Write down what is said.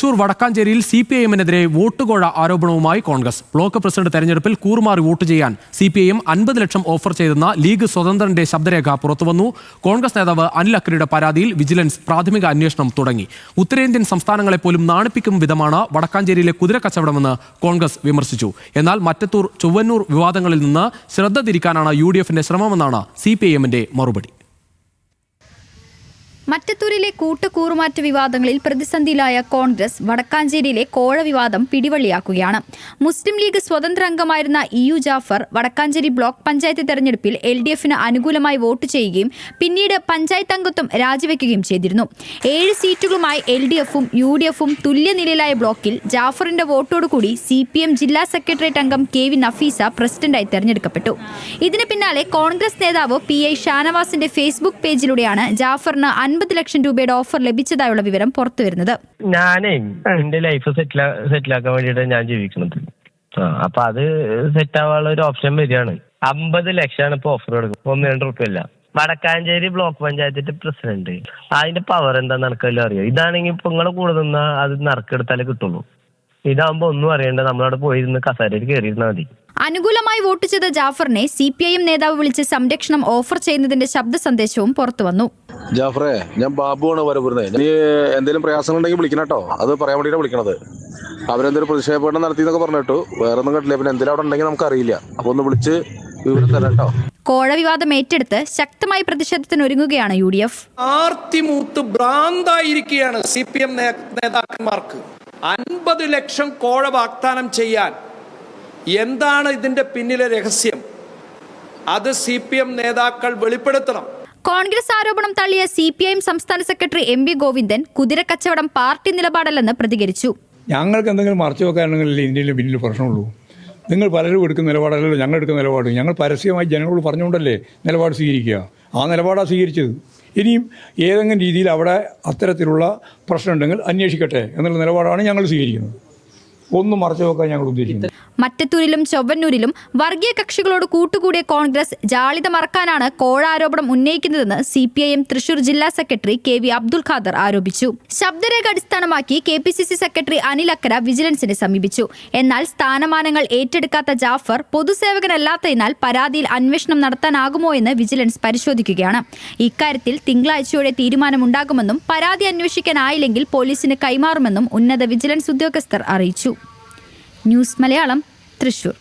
തൃശൂർ വടക്കാഞ്ചേരിയിൽ CPIM-നെതിരെ വോട്ടുകോഴ ആരോപണവുമായി Congress. Block president തെരഞ്ഞെടുപ്പിൽ കൂറുമാറി vote ചെയ്യാൻ CPIM 50 ലക്ഷം ഓഫർ ചെയ്തെന്ന ലീഗ് സ്വതന്ത്രന്റെ ശബ്ദരേഖ പുറത്തുവന്നു. കോൺഗ്രസ് നേതാവ് അനിൽ അക്കരയുടെ പരാതിയിൽ വിജിലൻസ് പ്രാഥമിക അന്വേഷണം തുടങ്ങി. ഉത്തരേന്ത്യൻ സംസ്ഥാനങ്ങളെപ്പോലും നാണിപ്പിക്കും വിധമാണ് വടക്കാഞ്ചേരിയിലെ കുതിരക്കച്ചവടമെന്ന് കോൺഗ്രസ് വിമർശിച്ചു. എന്നാൽ മറ്റത്തൂർ ചൊവ്വന്നൂർ വിവാദങ്ങളിൽ നിന്ന് ശ്രദ്ധ തിരിക്കാനാണ് UDF-ന്റെ ശ്രമമെന്നാണ് CPIM-ന്റെ മറുപടി. മറ്റത്തൂരിലെ കൂട്ടുകൂറുമാറ്റ വിവാദങ്ങളിൽ പ്രതിസന്ധിയിലായ കോൺഗ്രസ് വടക്കാഞ്ചേരിയിലെ കോഴ വിവാദം പിടിവള്ളിയാക്കുകയാണ്. മുസ്ലിം ലീഗ് സ്വതന്ത്ര അംഗമായിരുന്ന EU ജാഫർ വടക്കാഞ്ചേരി ബ്ലോക്ക് പഞ്ചായത്ത് തെരഞ്ഞെടുപ്പിൽ LDF-ന് അനുകൂലമായി വോട്ട് ചെയ്യുകയും പിന്നീട് പഞ്ചായത്ത് അംഗത്വം രാജിവെക്കുകയും ചെയ്തിരുന്നു. 7 സീറ്റുകളുമായി LDF-ഉം UDF-ഉം തുല്യനിലയിലായ ബ്ലോക്കിൽ ജാഫറിന്റെ വോട്ടോടുകൂടി CPM ജില്ലാ സെക്രട്ടേറിയറ്റ് അംഗം KV നഫീസ പ്രസിഡന്റായി തെരഞ്ഞെടുക്കപ്പെട്ടു. ഇതിന് പിന്നാലെ കോൺഗ്രസ് നേതാവ് PI ഷാനവാസിന്റെ ഫേസ്ബുക്ക് പേജിലൂടെയാണ് ജാഫറിന് 50 ലക്ഷം രൂപയുടെ ഓഫർ ലഭിച്ചതായുള്ള വിവരം പുറത്തുവരുന്നത്. ഞാനേ എന്റെ ലൈഫ് സെറ്റിലാക്കാൻ വേണ്ടിയിട്ട് ഞാൻ ജീവിക്കുന്നത്. അപ്പൊ അത് സെറ്റ് ആവാനുള്ള ഒരു ഓപ്ഷൻ വരികയാണ്. 50 ലക്ഷമാണ് ഇപ്പൊ ഓഫർ കൊടുക്കുന്നത്. 1-2 റുപ്യല്ല. വടക്കാഞ്ചേരി ബ്ലോക്ക് പഞ്ചായത്തിന്റെ പ്രസിഡന്റ്, അതിന്റെ പവർ എന്താന്ന് നടക്കല്ലോ അറിയാം. ഇതാണെങ്കിൽ ഇപ്പൊ നിങ്ങളെ കൂടെ നിന്നാ അത് നറുക്കെടുത്താലേ കിട്ടുള്ളൂ. ഇതാകുമ്പോ ഒന്നും അറിയണ്ട, നമ്മളവിടെ പോയിരുന്ന് കസേരയിൽ കയറിയിരുന്നാൽ മതി. അനുകൂലമായി വോട്ട് ചെയ്ത ജാഫറിനെ CPIM നേതാവ് വിളിച്ച് സംരക്ഷണം ഓഫർ ചെയ്യുന്നതിന്റെ ശബ്ദ സന്ദേശവും പുറത്തു വന്നു. ജാഫറെ, ഞാൻ ബാബുവാണ് വരുന്നത്. നീ എന്തെങ്കിലും പ്രയാസങ്ങളുണ്ടെങ്കിൽ വിളിക്കണം കേട്ടോ. അത് പറയാൻ വേണ്ടിയിട്ടാണ് വിളിക്കണത്. അവരെന്തൊരു പ്രതിഷേധം നടത്തിയെന്നൊക്കെ പറഞ്ഞിട്ടു. വേറെ ഒന്നും കേട്ടില്ല. പിന്നെ എന്തെങ്കിലും അവിടെ ഉണ്ടെങ്കിൽ നമുക്ക് അറിയില്ല. അപ്പൊ ഒന്ന് വിളിച്ച് വിവരം തരാം കേട്ടോ. കോഴ വിവാദം ഏറ്റെടുത്ത് ശക്തമായി പ്രതിഷേധത്തിന് ഒരുങ്ങുകയാണ് UDF. ആർത്തിമൂത്ത് ഭ്രാന്തായിരിക്കുകയാണ് CPM നേതാക്കന്മാർക്ക്. 50 ലക്ഷം കോഴ വാഗ്ദാനം ചെയ്യാൻ എന്താണ് ഇതിന്റെ പിന്നിലെ രഹസ്യം? അത് CPM നേതാക്കൾ വെളിപ്പെടുത്തണം. കോൺഗ്രസ് ആരോപണം തള്ളിയ CPIM സംസ്ഥാന സെക്രട്ടറി MV ഗോവിന്ദൻ കുതിരക്കച്ചവടം പാർട്ടി നിലപാടല്ലെന്ന് പ്രതികരിച്ചു. ഞങ്ങൾക്ക് എന്തെങ്കിലും മറച്ചു വെക്കാനുണ്ടെങ്കിൽ ഇന്ത്യയിൽ പിന്നിൽ പ്രശ്നമുള്ളൂ. നിങ്ങൾ പലരും എടുക്കുന്ന നിലപാടല്ലല്ലോ ഞങ്ങൾ എടുക്കുന്ന നിലപാട്. ഞങ്ങൾ പരസ്യമായി ജനങ്ങളോട് പറഞ്ഞുകൊണ്ടല്ലേ നിലപാട് സ്വീകരിക്കുക. ആ നിലപാടാണ് സ്വീകരിച്ചത്. ഇനിയും ഏതെങ്കിലും രീതിയിൽ അവിടെ അത്തരത്തിലുള്ള പ്രശ്നമുണ്ടെങ്കിൽ അന്വേഷിക്കട്ടെ എന്നുള്ള നിലപാടാണ് ഞങ്ങൾ സ്വീകരിക്കുന്നത്. ഒന്നും മറച്ചു വെക്കാൻ ഞങ്ങൾ ഉദ്ദേശിക്കുന്നത്. മറ്റത്തൂരിലും ചൊവ്വന്നൂരിലും വർഗീയ കക്ഷികളോട് കൂട്ടുകൂടിയ കോൺഗ്രസ് ജാളിത മറക്കാനാണ് കോഴ ആരോപണം ഉന്നയിക്കുന്നതെന്ന് CPIM തൃശൂർ ജില്ലാ സെക്രട്ടറി KV അബ്ദുൽ ഖാദർ ആരോപിച്ചു. ശബ്ദരേഖ അടിസ്ഥാനമാക്കി KPCC സെക്രട്ടറി അനിൽ അക്കര വിജിലൻസിനെ സമീപിച്ചു. എന്നാൽ സ്ഥാനമാനങ്ങൾ ഏറ്റെടുക്കാത്ത ജാഫർ പൊതുസേവകനല്ലാത്തതിനാൽ പരാതിയിൽ അന്വേഷണം നടത്താനാകുമോ എന്ന് വിജിലൻസ് പരിശോധിക്കുകയാണ്. ഇക്കാര്യത്തിൽ തിങ്കളാഴ്ചയോടെ തീരുമാനമുണ്ടാകുമെന്നും പരാതി അന്വേഷിക്കാനായില്ലെങ്കിൽ പോലീസിന് കൈമാറുമെന്നും ഉന്നത വിജിലൻസ് ഉദ്യോഗസ്ഥർ അറിയിച്ചു. ന്യൂസ് മലയാളം, തൃശൂർ.